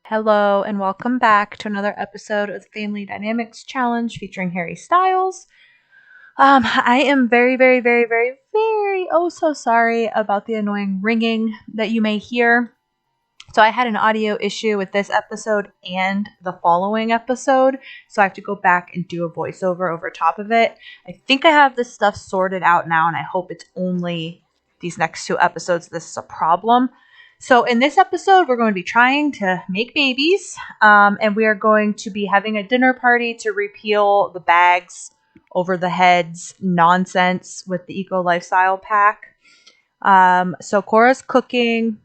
Hello, and welcome back to another episode of the Family Dynamics Challenge featuring Harry Styles. I am very, oh so sorry about the annoying ringing that you may hear. So I had an audio issue with this episode and the following episode, so I have to go back and do a voiceover over top of it. I think I have this stuff sorted out now, and I hope it's only these next two episodes this is a problem. So in this episode, we're going to be trying to make babies, and we are going to be having a dinner party to repeal the bags over the heads nonsense with the Eco Lifestyle Pack. So Cora's cooking.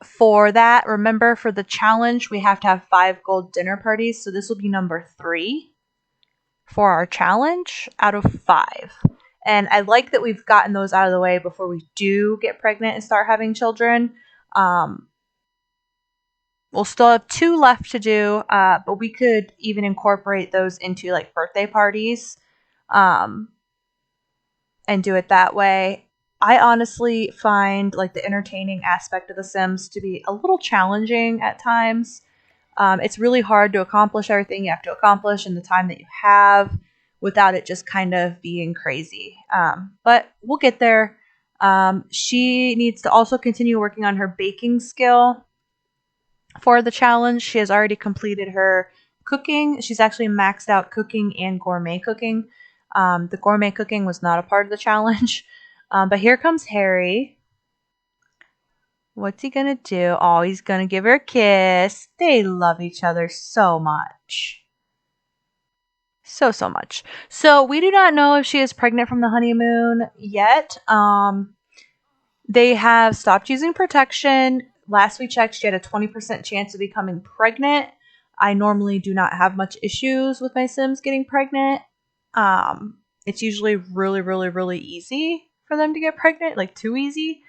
For that, remember for the challenge, we have to have 5 gold dinner parties. So this will be number 3 for our challenge out of 5. And I like that we've gotten those out of the way before we do get pregnant and start having children. We'll still have 2 left to do, but we could even incorporate those into like birthday parties and do it that way. I honestly find like the entertaining aspect of The Sims to be a little challenging at times. It's really hard to accomplish everything you have to accomplish in the time that you have without it just kind of being crazy. But we'll get there. She needs to also continue working on her baking skill for the challenge. She has already completed her cooking. She's actually maxed out cooking and gourmet cooking. The gourmet cooking was not a part of the challenge. But here comes Harry. What's he gonna do? Oh, he's gonna give her a kiss. They love each other so much. So much. So we do not know if she is pregnant from the honeymoon yet. They have stopped using protection. Last we checked, she had a 20% chance of becoming pregnant. I normally do not have much issues with my Sims getting pregnant. It's usually really easy for them to get pregnant, like too easy.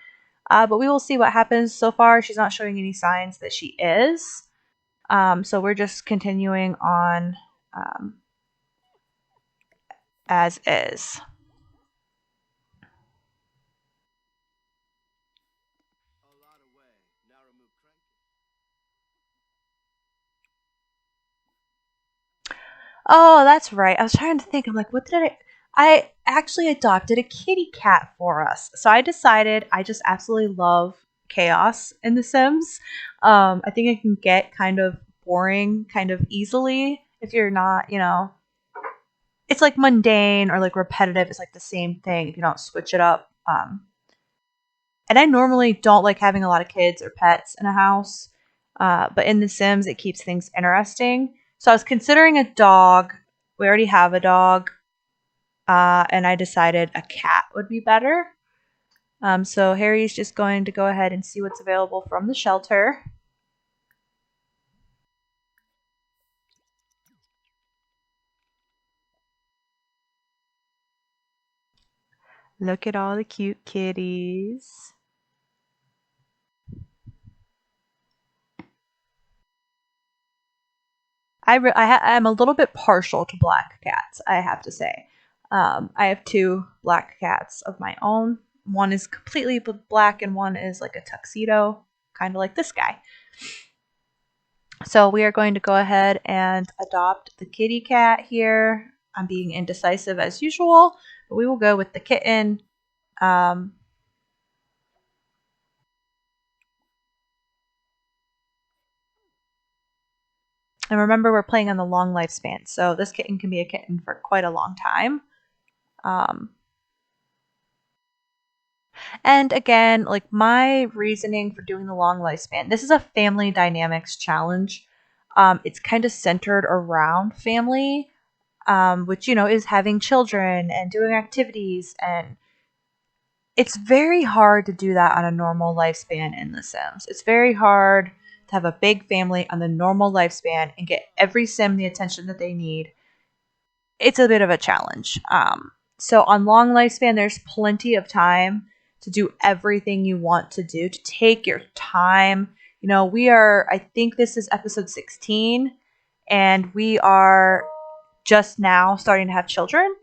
But we will see what happens. So far, she's not showing any signs that she is. So we're just continuing on as is. Oh, that's right. I was trying to think. I'm like, what did I actually adopted a kitty cat for us. So I decided I just absolutely love chaos in The Sims. I think it can get kind of boring kind of easily if you're not, it's like mundane or like repetitive. It's like the same thing if you don't switch it up. And I normally don't like having a lot of kids or pets in a house, but in The Sims, it keeps things interesting. So I was considering a dog. We already have a dog, and I decided a cat would be better. So Harry's just going to go ahead and see what's available from the shelter. Look at all the cute kitties. I'm a little bit partial to black cats, I have to say. I have 2 black cats of my own. One is completely black and one is like a tuxedo, kind of like this guy. So we are going to go ahead and adopt the kitty cat here. I'm being indecisive as usual, but we will go with the kitten. And remember, we're playing on the long lifespan, so this kitten can be a kitten for quite a long time. And again, like my reasoning for doing the long lifespan, this is a family dynamics challenge. It's kind of centered around family, which, is having children and doing activities. And it's very hard to do that on a normal lifespan in The Sims. It's very hard to have a big family on the normal lifespan and get every Sim the attention that they need. It's a bit of a challenge. So on long lifespan, there's plenty of time to do everything you want to do, to take your time. I think this is episode 16, and we are just now starting to have children.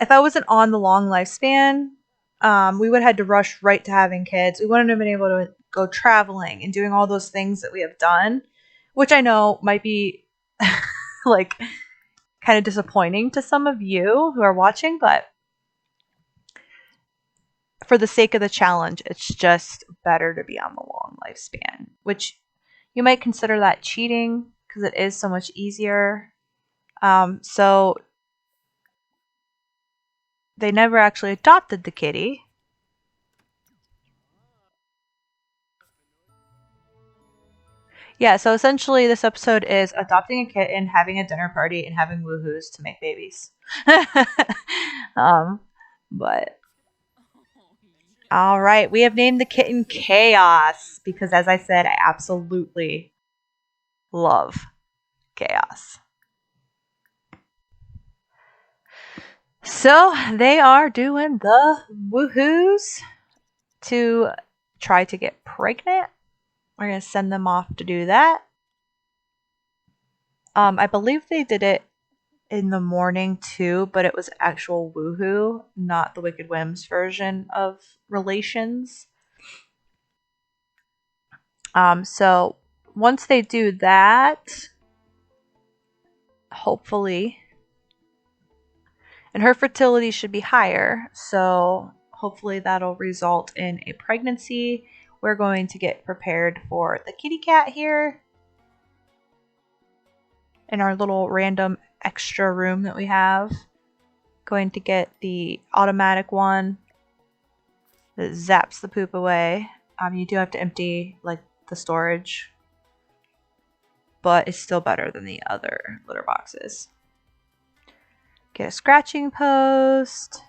If I wasn't on the long lifespan, we would have had to rush right to having kids. We wouldn't have been able to go traveling and doing all those things that we have done, which I know might be like kind of disappointing to some of you who are watching, but for the sake of the challenge, it's just better to be on the long lifespan, which you might consider that cheating because it is so much easier. So they never actually adopted the kitty. Yeah, so essentially this episode is adopting a kitten, having a dinner party, and having woohoos to make babies. um, but all right, we have named the kitten Chaos because, as I said, I absolutely love chaos. So they are doing the woohoos to try to get pregnant. We're going to send them off to do that. I believe they did it in the morning too, but it was actual woohoo, not the Wicked Whims version of relations. So once they do that, hopefully, and her fertility should be higher, so hopefully that'll result in a pregnancy. We're going to get prepared for the kitty cat here in our little random extra room that we have. Going to get the automatic one that zaps the poop away. You do have to empty like the storage, but it's still better than the other litter boxes. Get a scratching post.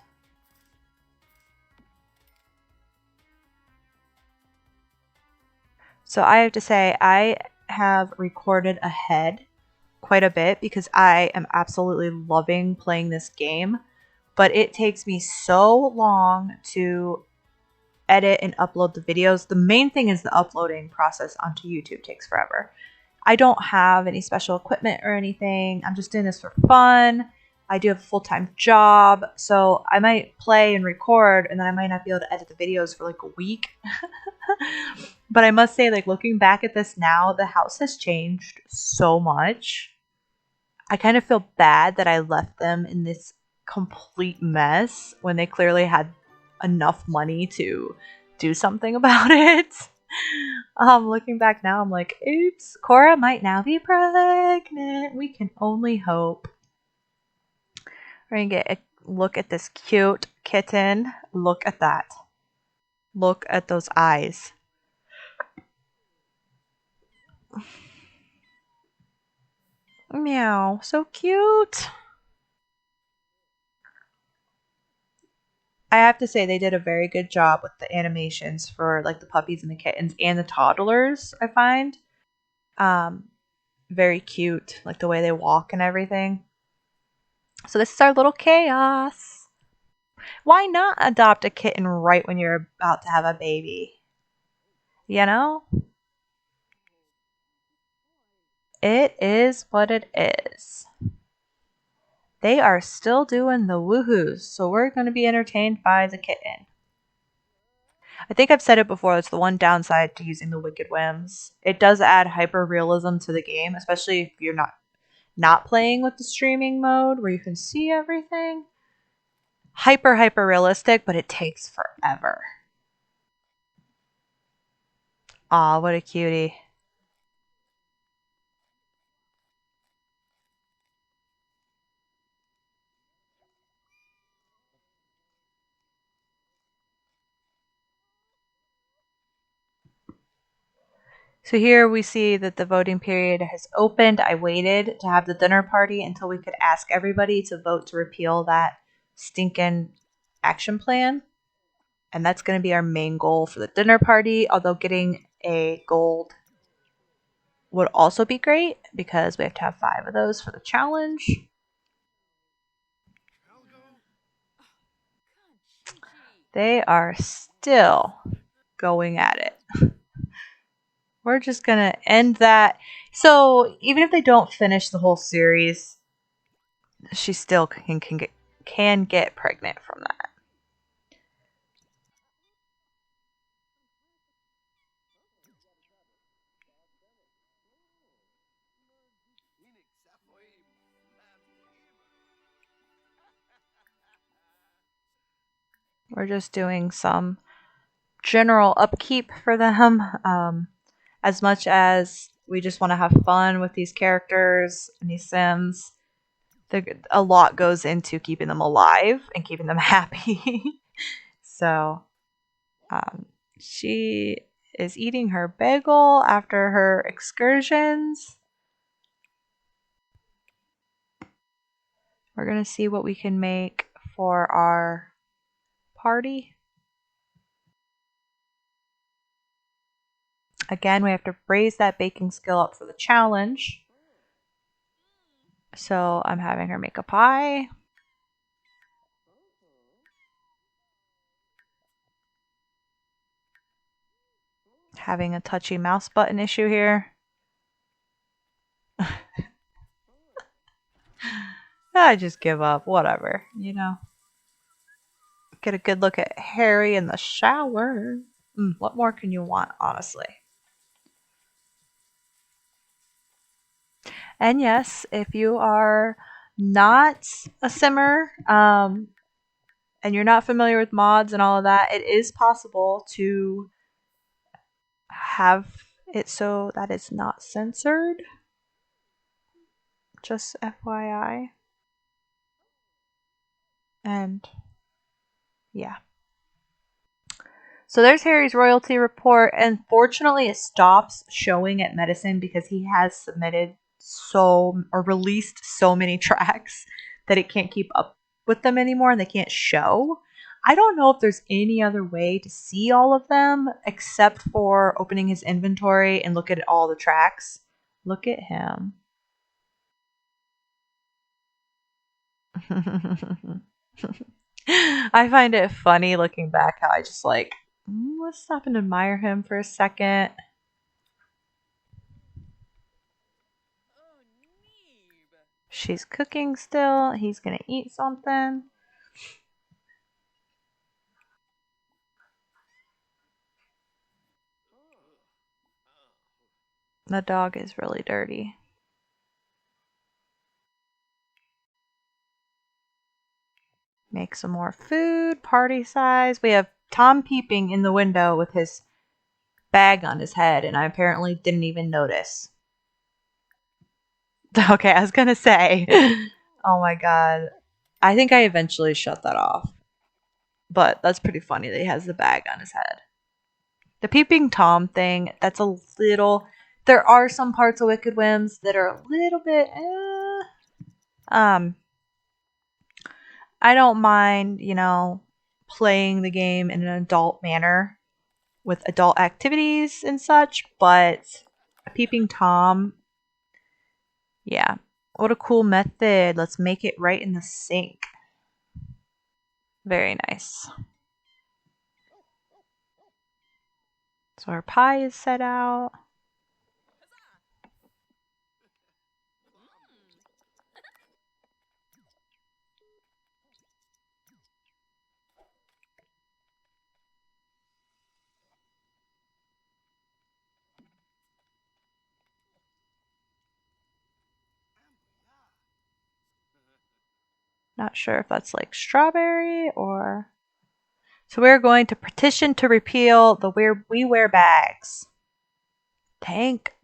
So I have to say I have recorded ahead quite a bit because I am absolutely loving playing this game, but it takes me so long to edit and upload the videos. The main thing is the uploading process onto YouTube takes forever. I don't have any special equipment or anything. I'm just doing this for fun. I do have a full-time job, so I might play and record, and then I might not be able to edit the videos for like a week. But I must say, like, looking back at this now, the house has changed so much. I kind of feel bad that I left them in this complete mess when they clearly had enough money to do something about it. Looking back now, I'm like, oops, Cora might now be pregnant. We can only hope. We're gonna get a look at this cute kitten. Look at that. Look at those eyes. Meow, so cute. I have to say they did a very good job with the animations for like the puppies and the kittens and the toddlers, I find. Very cute, like the way they walk and everything. So this is our little chaos. Why not adopt a kitten right when you're about to have a baby? You know? It is what it is. They are still doing the woohoos, so we're going to be entertained by the kitten. I think I've said it before, it's the one downside to using the Wicked Whims. It does add hyper realism to the game, especially if you're not playing with the streaming mode where you can see everything. Hyper realistic, but it takes forever. Aw, what a cutie. So here we see that the voting period has opened. I waited to have the dinner party until we could ask everybody to vote to repeal that stinking action plan. And that's going to be our main goal for the dinner party, although getting a gold would also be great because we have to have 5 of those for the challenge. They are still going at it. We're just going to end that. So even if they don't finish the whole series, she still can get pregnant from that. We're just doing some general upkeep for them. As much as we just want to have fun with these characters and these Sims, a lot goes into keeping them alive and keeping them happy. So, she is eating her bagel after her excursions. We're going to see what we can make for our party. Again, we have to raise that baking skill up for the challenge. So I'm having her make a pie. Having a touchy mouse button issue here. I just give up. Whatever, you know. Get a good look at Harry in the shower. What more can you want, honestly? And yes, if you are not a simmer, and you're not familiar with mods and all of that, it is possible to have it so that it's not censored. Just FYI. And yeah. So there's Harry's royalty report. And fortunately, it stops showing at medicine because he has submitted or released so many tracks that it can't keep up with them anymore and they can't show. I don't know if there's any other way to see all of them except for opening his inventory and look at all the tracks. Look at him. I find it funny looking back how I just let's stop and admire him for a second. She's cooking still. He's gonna eat something. The dog is really dirty. Make some more food, party size. We have Tom peeping in the window with his bag on his head, and I apparently didn't even notice. Okay, I was gonna say. Oh my god. I think I eventually shut that off. But that's pretty funny that he has the bag on his head. The peeping Tom thing, that's a little... There are some parts of Wicked Whims that are a little bit... I don't mind, playing the game in an adult manner with adult activities and such, but a peeping Tom, yeah. What a cool method. Let's make it right in the sink. Very nice. So our pie is set out. Not sure if that's like strawberry or... So we're going to petition to repeal the We Wear Bags. Thank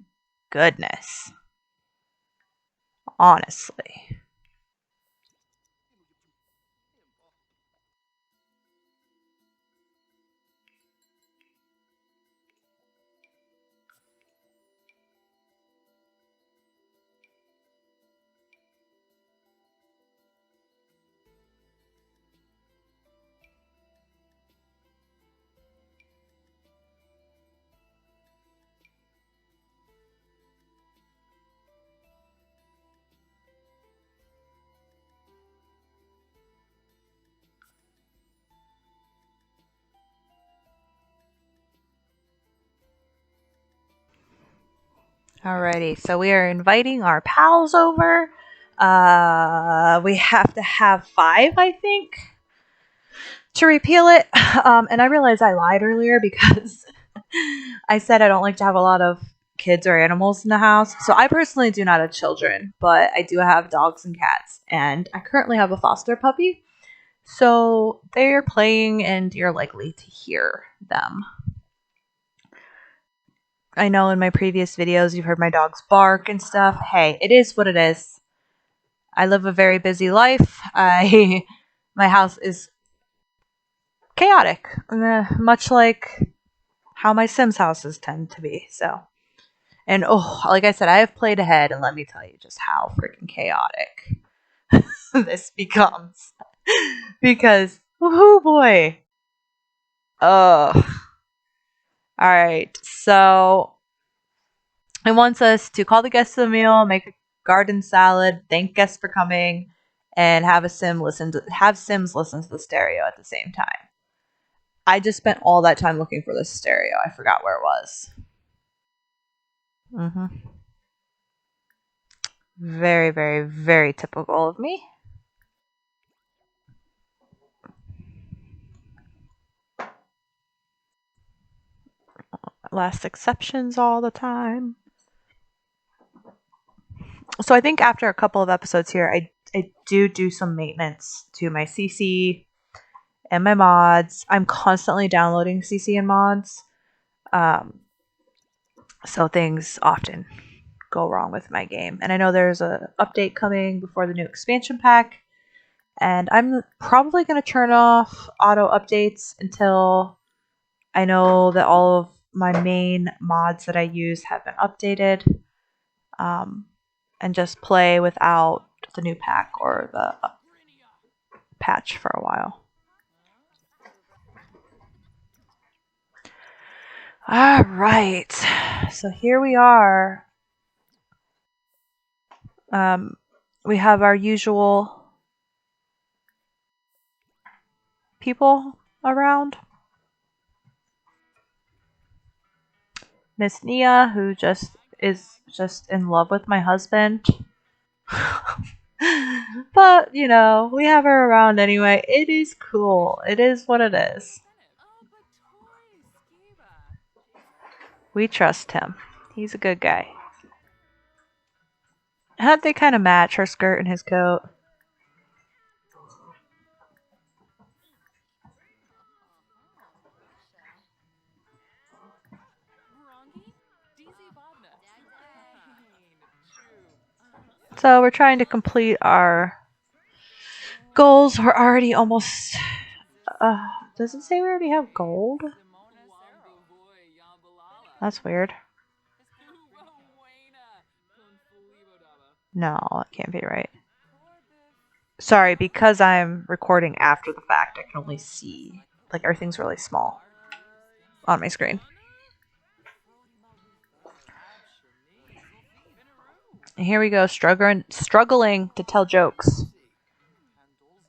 goodness. Honestly. Alrighty, so we are inviting our pals over. We have to have 5, I think, to repeal it. And I realized I lied earlier because I said I don't like to have a lot of kids or animals in the house. So I personally do not have children, but I do have dogs and cats. And I currently have a foster puppy. So they're playing and you're likely to hear them. I know in my previous videos you've heard my dogs bark and stuff. Hey, it is what it is. I live a very busy life. My house is chaotic, much like how my Sims houses tend to be. So, and oh, like I said, I have played ahead, and let me tell you just how freaking chaotic this becomes. Because, oh boy. Ugh. All right, so it wants us to call the guests to the meal, make a garden salad, thank guests for coming, and have Sims listen to the stereo at the same time. I just spent all that time looking for this stereo. I forgot where it was. Very, very, very typical of me. Last exceptions all the time. So I think after a couple of episodes here, I do some maintenance to my CC and my mods. I'm constantly downloading CC and mods. So things often go wrong with my game. And I know there's a update coming before the new expansion pack. And I'm probably going to turn off auto updates until I know that all of my main mods that I use have been updated. And just play without the new pack or the patch for a while. All right, so here we are. We have our usual people around. Miss Nia, who is just in love with my husband. But, you know, we have her around anyway. It is cool. It is what it is. We trust him. He's a good guy. How'd they kind of match, her skirt and his coat? So we're trying to complete our goals. We're already almost... does it say we already have gold? That's weird. No, that can't be right. Sorry, because I'm recording after the fact, I can only see... Like, everything's really small on my screen. And here we go, struggling to tell jokes.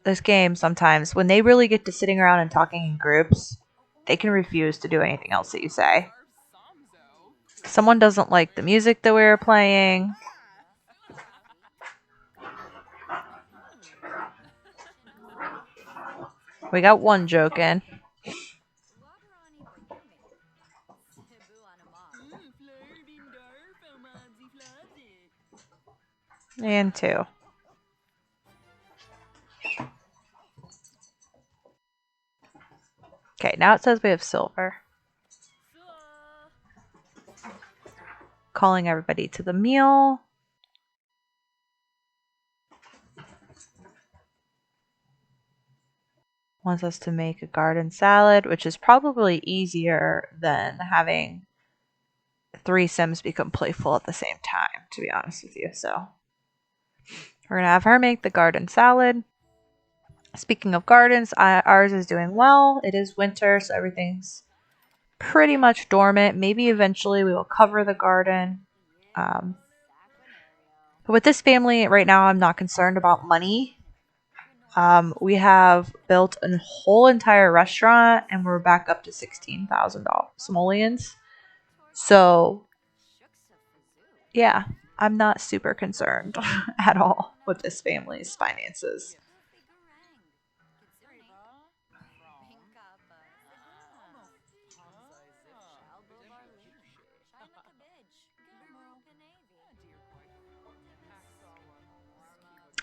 This game, sometimes, when they really get to sitting around and talking in groups, they can refuse to do anything else that you say. Someone doesn't like the music that we were playing. We got one joke in. And two. Okay, now it says we have silver. Calling everybody to the meal. Wants us to make a garden salad, which is probably easier than having 3 Sims become playful at the same time, to be honest with you. So we're gonna have her make the garden salad. Speaking of gardens, ours is doing well. It is winter, so everything's pretty much dormant. Maybe eventually we will cover the garden. But with this family right now, I'm not concerned about money. We have built a whole entire restaurant, and we're back up to $16,000 simoleons. So, yeah, I'm not super concerned at all with this family's finances.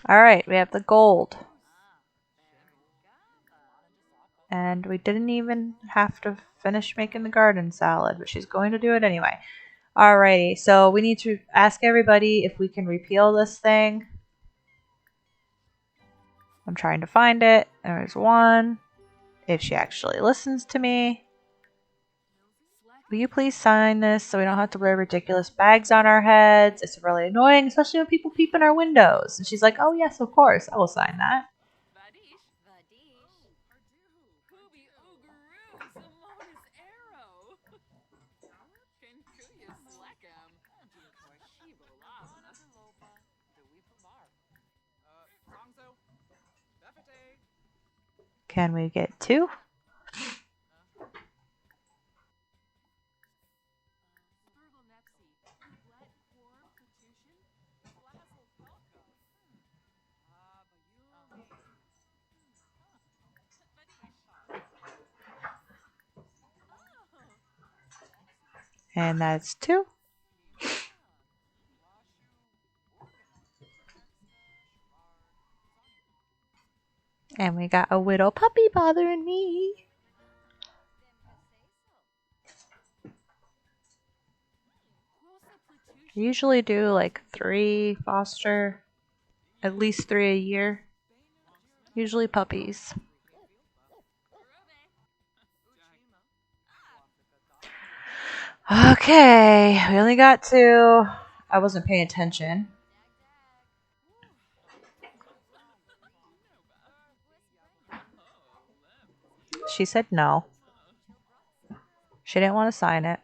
All right, we have the gold. And we didn't even have to finish making the garden salad, but she's going to do it anyway. Alrighty, so we need to ask everybody if we can repeal this thing. I'm trying to find it. There's one. If she actually listens to me. Will you please sign this so we don't have to wear ridiculous bags on our heads? It's really annoying, especially when people peep in our windows. And she's like, oh yes, of course, I will sign that. Can we get two? And that's two. And we got a widow puppy bothering me. I usually do like 3 foster, at least 3 a year. Usually puppies. Okay, we only got 2. I wasn't paying attention. She said no. She didn't want to sign it.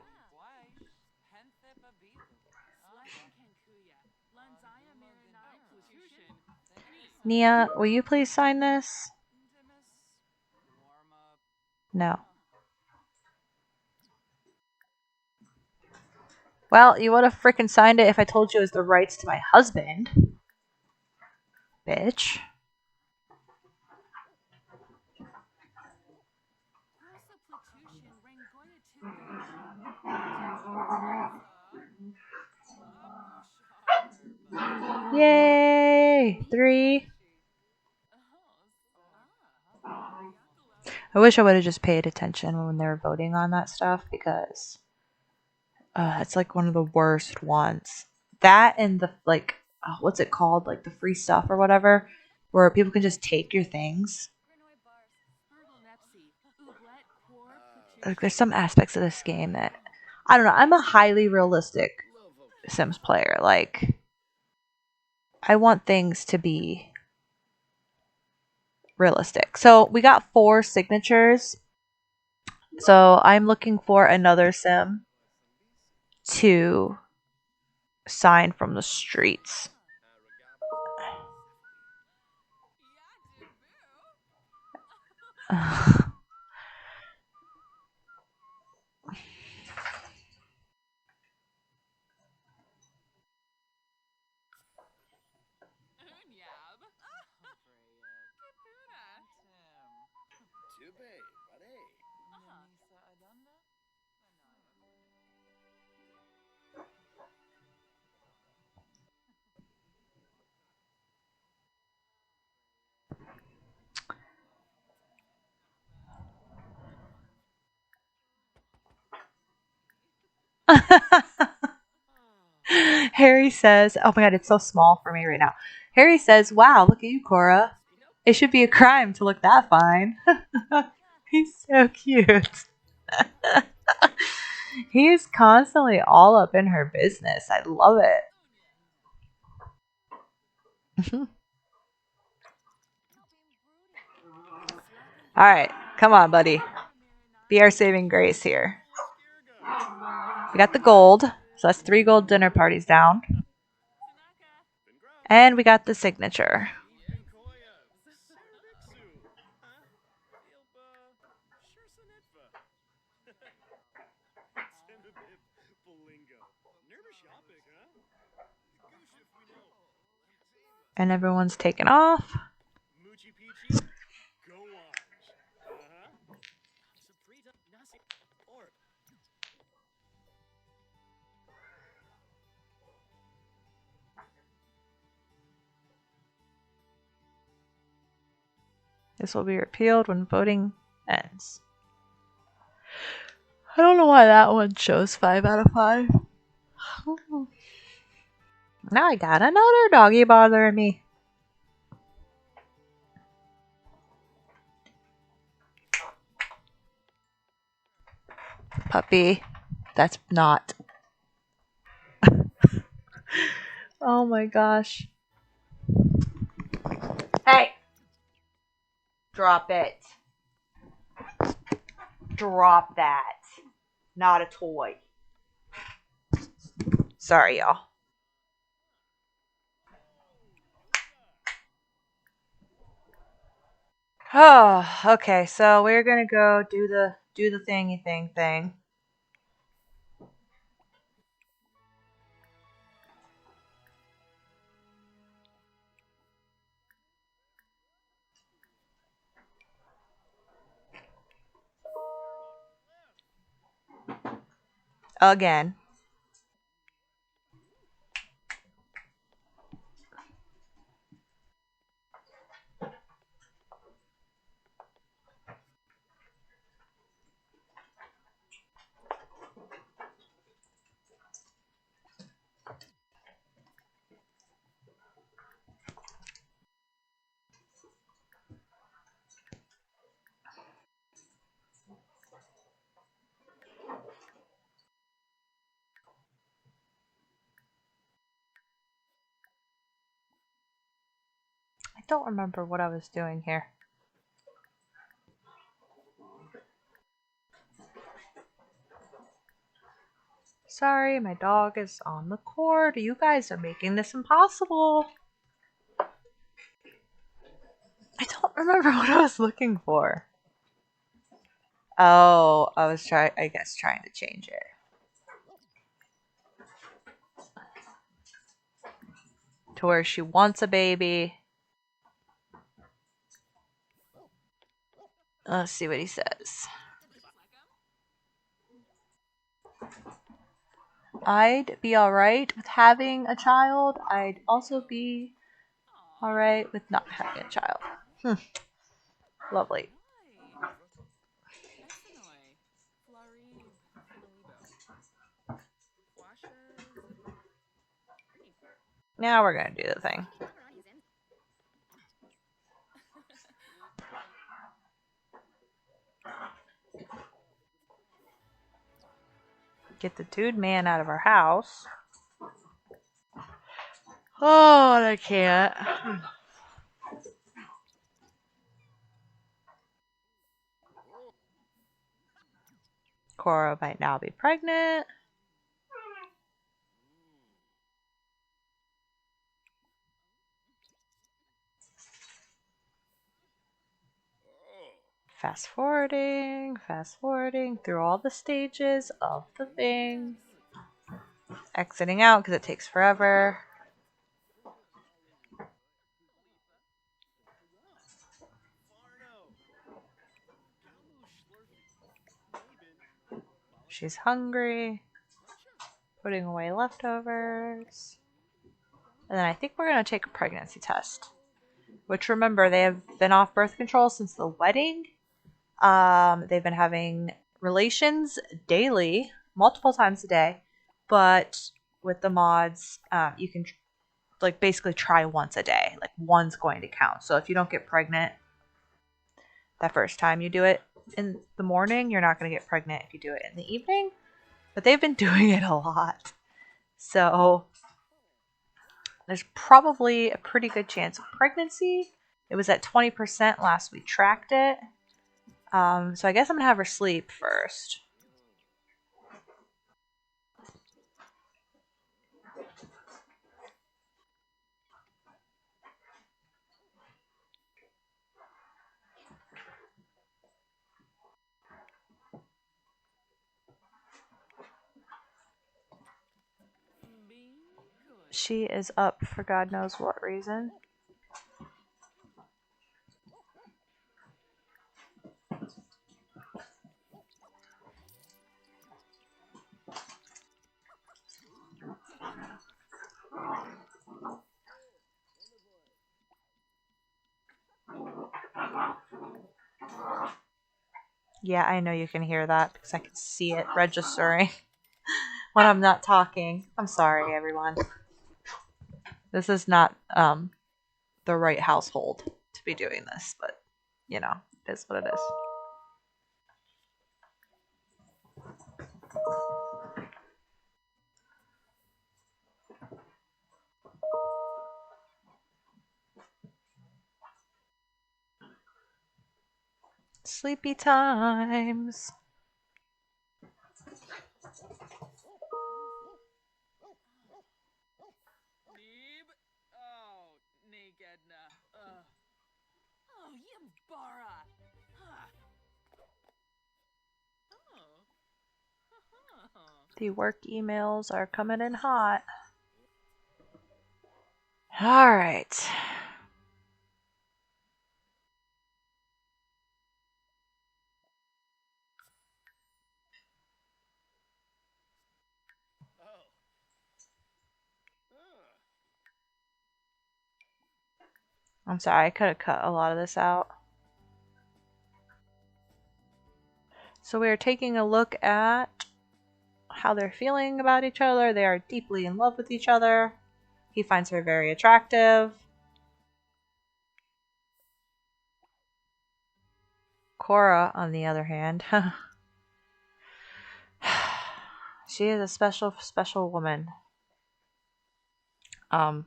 Nia, will you please sign this? No. Well, you would have frickin' signed it if I told you it was the rights to my husband. Bitch. Yay! 3. I wish I would have just paid attention when they were voting on that stuff because it's like one of the worst ones. That and the like, what's it called? Like the free stuff or whatever, where people can just take your things. Like there's some aspects of this game that I don't know. I'm a highly realistic Sims player. Like I want things to be realistic. So we got 4 signatures. So I'm looking for another Sim to sign from the streets. Harry says, oh my god, it's so small for me right now. Harry says, wow, look at you, Cora. It should be a crime to look that fine. He's so cute. He is constantly all up in her business. I love it. Alright, come on, buddy. Be our saving grace here. We got the gold. So that's 3 gold dinner parties down. And we got the signature. And everyone's taken off. This will be repealed when voting ends. I don't know why that one shows 5 out of 5. Now I got another doggy bothering me. Puppy. That's not. Oh my gosh. Hey! Drop it. Drop that. Not a toy. Sorry, y'all. Oh, okay. So we're gonna go do the thingy thing. Again. I don't remember what I was doing here. Sorry, my dog is on the cord. You guys are making this impossible. I don't remember what I was looking for. Oh, I was trying to change it. To where she wants a baby. Let's see what he says. I'd be alright with having a child. I'd also be alright with not having a child. Lovely. Now we're gonna do the thing. Get the dude man out of our house. Oh, I can't. Cora might now be pregnant. Fast forwarding through all the stages of the thing. Exiting out because it takes forever. She's hungry. Putting away leftovers. And then I think we're going to take a pregnancy test. Which, remember, they have been off birth control since the wedding. They've been having relations daily, multiple times a day. But with the mods, you can basically try once a day. Like, one's going to count. So if you don't get pregnant that first time you do it in the morning, you're not going to get pregnant if you do it in the evening. But they've been doing it a lot. So there's probably a pretty good chance of pregnancy. It was at 20% last we tracked it. So I guess I'm going to have her sleep first. She is up for God knows what reason. Yeah, I know you can hear that because I can see it registering when I'm not talking. I'm sorry, everyone. This is not the right household to be doing this, but you know, it is what it is. Sleepy times. Oh, Nakedna. Oh, Yambara. Huh. Oh. The work emails are coming in hot. All right. I'm sorry, I could have cut a lot of this out. So we are taking a look at how they're feeling about each other. They are deeply in love with each other. He finds her very attractive. Cora, on the other hand, she is a special, special woman. Um,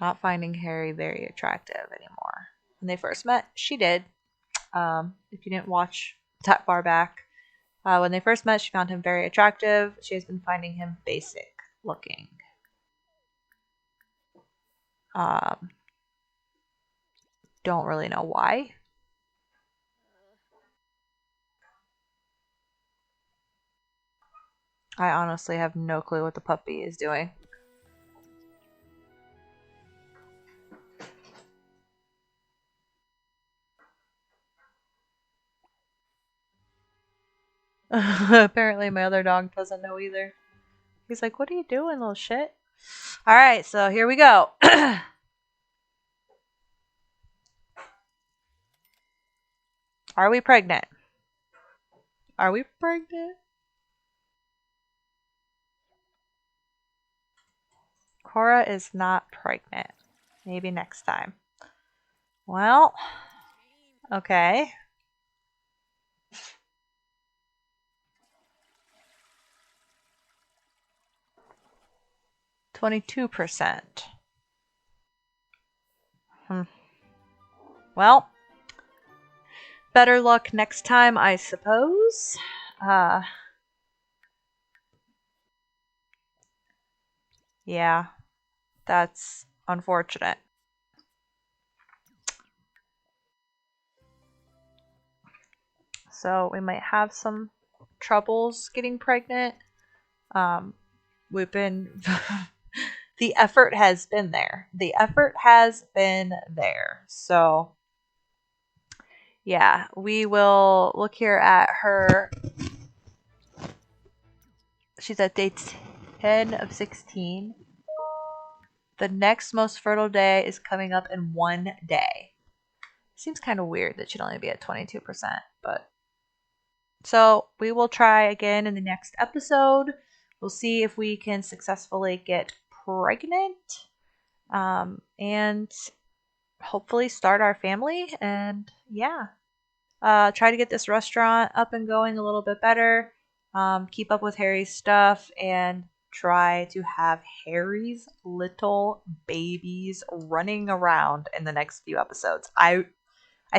not finding Harry very attractive anymore. When they first met, she did. If you didn't watch that far back, when they first met, she found him very attractive. She has been finding him basic looking. Um, don't really know why. I honestly have no clue what the puppy is doing. Apparently, my other dog doesn't know either. He's like, "What are you doing, little shit?" All right, so here we go. Are we pregnant? Are we pregnant? Cora is not pregnant. Maybe next time. Well, okay. 22%. Well, better luck next time, I suppose. Uh, yeah, that's unfortunate. So we might have some troubles getting pregnant. We've been the effort has been there. The effort has been there. So yeah, we will look here at her. She's at day 10 of 16. The next most fertile day is coming up in 1 day. Seems kind of weird that she'd only be at 22%, but so we will try again in the next episode. We'll see if we can successfully get pregnant, and hopefully start our family. And yeah, try to get this restaurant up and going a little bit better. Keep up with Harry's stuff and try to have Harry's little babies running around in the next few episodes. I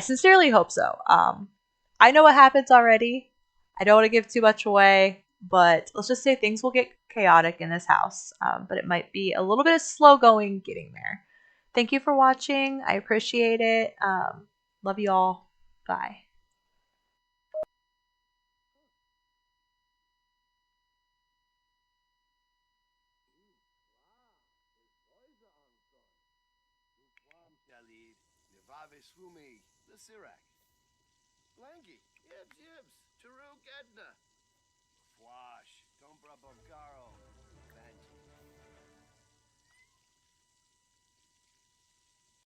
sincerely hope so. I know what happens already. I don't want to give too much away, but let's just say things will get chaotic in this house. But it might be a little bit of slow going getting there. Thank you for watching. I appreciate it. Love you all. Bye. Blanky. Yibs, yibs. Taruk Edna. Fwash.